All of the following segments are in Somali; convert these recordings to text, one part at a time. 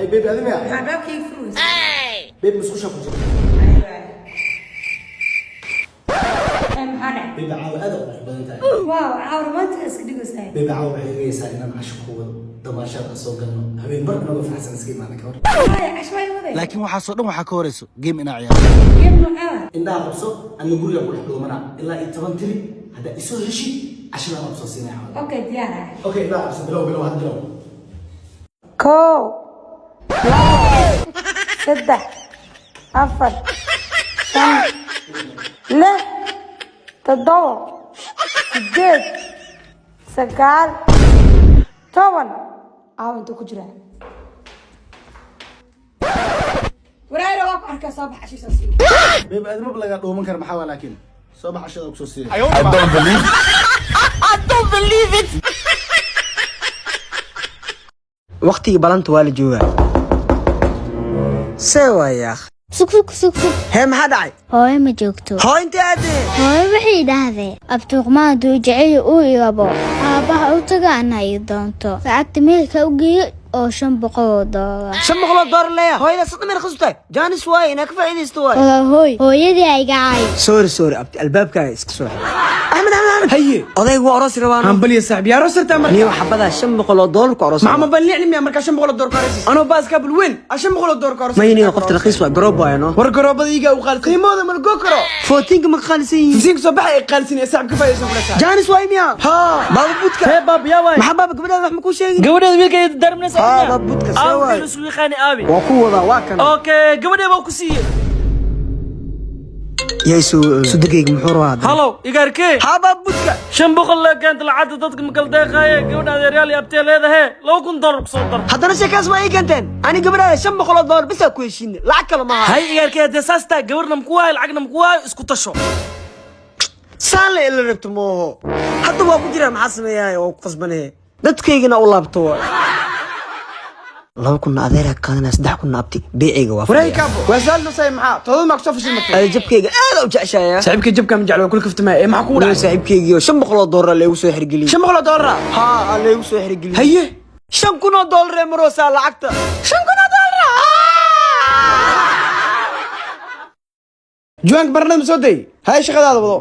هاي بيبي هذه ميا الباب كيف فلوس بيبي مسخوشة كوجي هذا بيبي عاو هذا بدنتاي واو عاور ما تسك دقوساي بيبي عاو عيسى إن عشق هو دماشات أسوق إنه هبين برد نوقف في حسن سكين معنا كور هاي عشوائي وذي لكن waxaa soo dhan waxaa ka horeyso game ina ciyaar يبنو عاور إن ده قصو أن نقول لك وحده منا إلا إتفهم تري هذا إسوه هالشيء عشان أنا بصوص هنا حوالي اوكي ديارة أوكي لا بس بلو هاد بلو كو سدة أفر شن لا تضوى سديد سقال طبعا انتو كجرا وراي رواق أركا صباح عشي ساسي بيبي هذا مبلغ دوم من كرم محاولة لكن صباح عشان أبصوص هنا I don't believe it waqtigii balanta waa la joogaa see waay akh sug hee maxaa dhacay hooyo ma joogto hoo intee aadee hooyo waxay idhaahdeen abtuuqmaa hadduu jecel uu igabo aabbaha u taga ana ii doonto lacagta meelka u geeyo oo $500 $500 leeya hooyada saddex meel khasutay jaanis waaye inaa ka faa'iidaysto waaye wala hooy hooyadii ay gacay sorry abti albaabkaaga iska soo xir axmed haye odaygu waa aroos rabaan hambal ya saaxiib yaa aroos tartaa marka niyo xabada $500 ku aroos maxaa ma ballicni miya marka $500 ka aroos anoo baaska bulweyn $500 ka aroos ma yini qofta raqiis waa garoob waaye no war garoobada iiga u qaalisan qiimooda ma lagu karo footinka ma qaalisan yihiin fisiinka soo baxay qaalisan ee saaxiib ka faa'iidaysan kula saaxiib jaanis waaye miya ha baaba budka hee baab yaa waay maxaa baaba gabadhaada wax ma kuu sheegin gabadheeda wiilkeeda darmnaysa ha baaba budka see waaye isku yaqaani aabi waa ku wadaa waa kan okay gabadheeda waa ku siiyay yayso sudagayga muxuu rabaa halo igaarkee ha baaba budka $500 la keenta lacagta dadka makal deeqaaye gabadha adeeryaal iyo abtee leedahay $2,000 ku soo dar haddana sheekaas waa ii keenteen ani gabadhaada $500 bisaa ku heshiine lacag kale maaha hay igaarkee hadee saas taa gabarna maku waayo lacagna maku waayo isku tasho saan la ila rabto mooho hadda waa ku jiraa maxaa sameeyaay oo ku qasbanahe dadkaygana u laabto waa 2,000 adeeraa qaadanaa 3,000 abti beecayga waa wareey kaabo waa saal nusay maxaa todo ma kasoo fashil matay jabkayga aad u jeceshaaya saaxiibka jabka ma jeclo kul kaftamay ee maxaa ku dhacay saaxiibkaygiyo $500 leegu soo xirgeliyay $500 ha leegu soo xirgeliyay haye $5,000 ee maroosa lacagta $5,000 juwank barnaamij soo day hay shaqadaada wado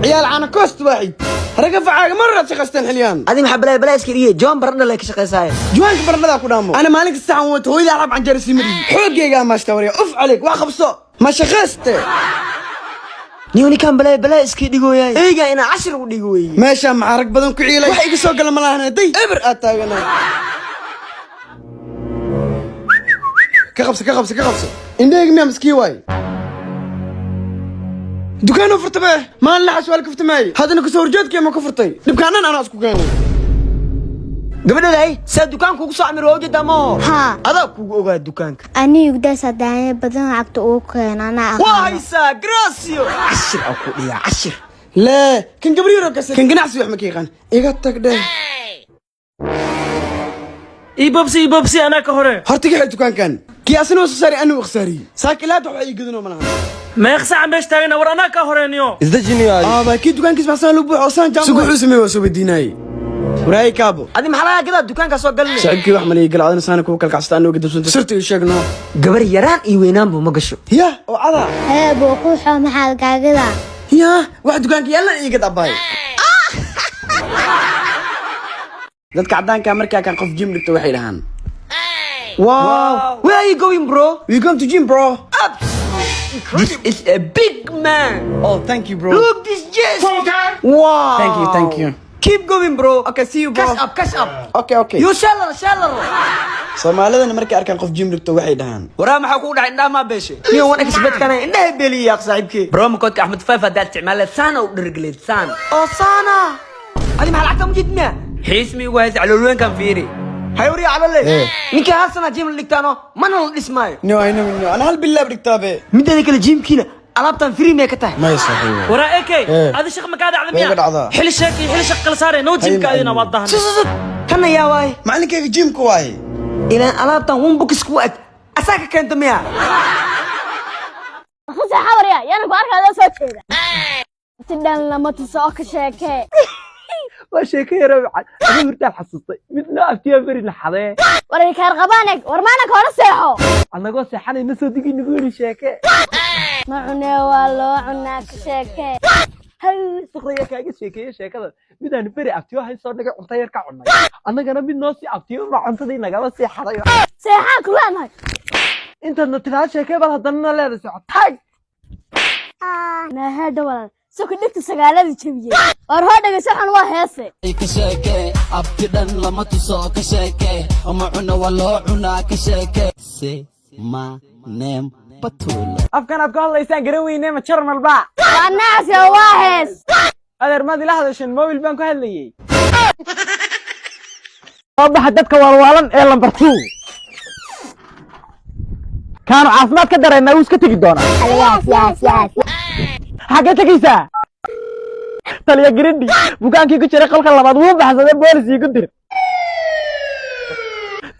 ciyaal caana koost waaxid raga facaaga marad shaqastan xiliyaan adi maxaa balaa iska dhigay John Barna la ka shaqeysay juwank barnada ku dhaamo ana maalin kasta aan wato hooyada arab can jarisi mari xoogayga ma shtawriya uf عليك waa qabso ma shaqaste niyoni kan balaa iska dhigooyay eeyga ina 10 u dhigooyay meesha ma arag badan ku ciilay wax iga soo gal ma lahayn day eber aataagana ka qabso indheeg miya miskii waay دكانه فرتبه ما لنا سؤال كفت معي هذا انا كسور جد كيما كفرتي دكاننا انا اسكو كاني gabadhay saad dukaanka ugu soo amir oo jidamo ha adaa kugu ogaa dukaanka anigu dasadaan badan lacagta uu keenana waa haysa gracio ashir aku dhiya ashir لا كان قبريرو كسر كان قناعسي وحما كيغان ايغا تاكده اي بوبسي انا كهره هرتي حي دكان كان كياسنو ساري انو خساري ساكلات waxay igudino malaha ما يخسع عم بيشتغلنا ورانا كهرينيو isdajini yaay باكي دكان كيس بحسن لو بوخ وسان جام سوق حسمي وسو بديناي وراي كابو adi maxaa laga dukaanka soo galnay شعبكي wax malay gal adana saana ku kalkacstaan oo gidabsan sirti u sheegno gabar yaraan iyo weynaan buu ma gasho ya oo ada hee booqo maxaa gaagada ya wax dukaanka yalla iga dabay dadka cadaanka markaa kan qof gym dhigto waxay dhahaan wow where are you going bro we going to gym bro this is a big man oh thank you bro look this chest wow thank you keep going bro okay see you bro cash up okay you shallow Soomaalida markay arkaan qof gym dhigto waxay dhahaan waraa maxaa ku dhacay indhaha ma beeshay niyo wan expert kana indhaha beeliya saaxiibkii bro ma koodka Ahmed Fayfa hadaad isticmaalad saana u dhirgaleed saan oo saana adi maxaa lacagta mujidna xiismi ugu haysa calolweyn kan fiiri hay wari calole ninka haasana gym dhigtaano mana la dhismaayo niyo ayna ana hal billaab dhigtaabe midda kale gymkiina alaabtan free ma ka tahay ma yasaxiyo ورا اكي هذا شيخ ما قاعد على مياه حل شاكي حل شق صار نو جيم كاينا وضحنا كنا يا واي macallinkayga gymku waay الى alaabtan one box ku ag asaka keento miya خذ حوريا يانا بارك هذا سوتشيدا تدان لما تسوق شيكه وشيكي روعة أنا مرتاح حسستي مثل أفتيها فري لحظة warayka arqabaanag war maanaka hore seexo أنا قلت سيحاني نسو ديكي نقول شيكي ma cunee waa loo cunaa ka sheekee هاي سخرية كاجي شيكي شيكي midaan beri aftiyo hay soo dhigay cunto yar ka cunay annagana mid noo si aftiyo ma cuntadii nagala sii xaday seexaan ku leenahay intaadna tiraa sheekay bal haddana leedahay socotay naahadha walaal soo dhigta sagaalada jabiyey war hoo dhagayso xun waa heese ka sheekee abti dhan lama tuso ka sheekee ama cuna waa loo cunaa ka sheekee se ma neem batuulo afkan aad ka hadlaysaan garan weynee ma jarmal baa waa naasi oo waa hees adeer maad ila hadashan mobil baan ku hadlayay wabaxa dadka walwalan ee lambar 2 kaanu caafimaad ka dareemay uu iska tagi doona yaas xagee tagaysaa taliya girindi bukaankii ku jiray qolka labaad wuu baxsaday boolisii ku dir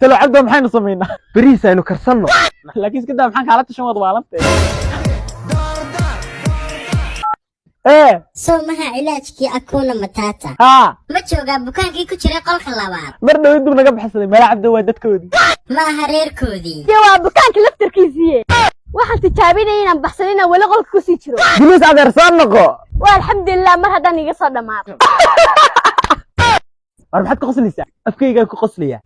talo cabdo maxaynu samaynaa bariis aynu karsanno laakiin iska daa maxaan kaala tashan wad waalantay soo maha cilaajkii akuuna matata ma joogaa bukaankii ku jiray qolka labaad mar dhow dib naga baxsaday meel cabdo waa dadkoodii ma aha reerkoodii dee waa bukaanka laftarkiisiiye waxaan tijaabinaya inaan baxsadina weli qolka kusii jiro bilis adeer soo noqo waa alxamdulilah mar haddaan iga soo dhammaado war maxaad ka qoslaysaa afkaygaa ku qoslaya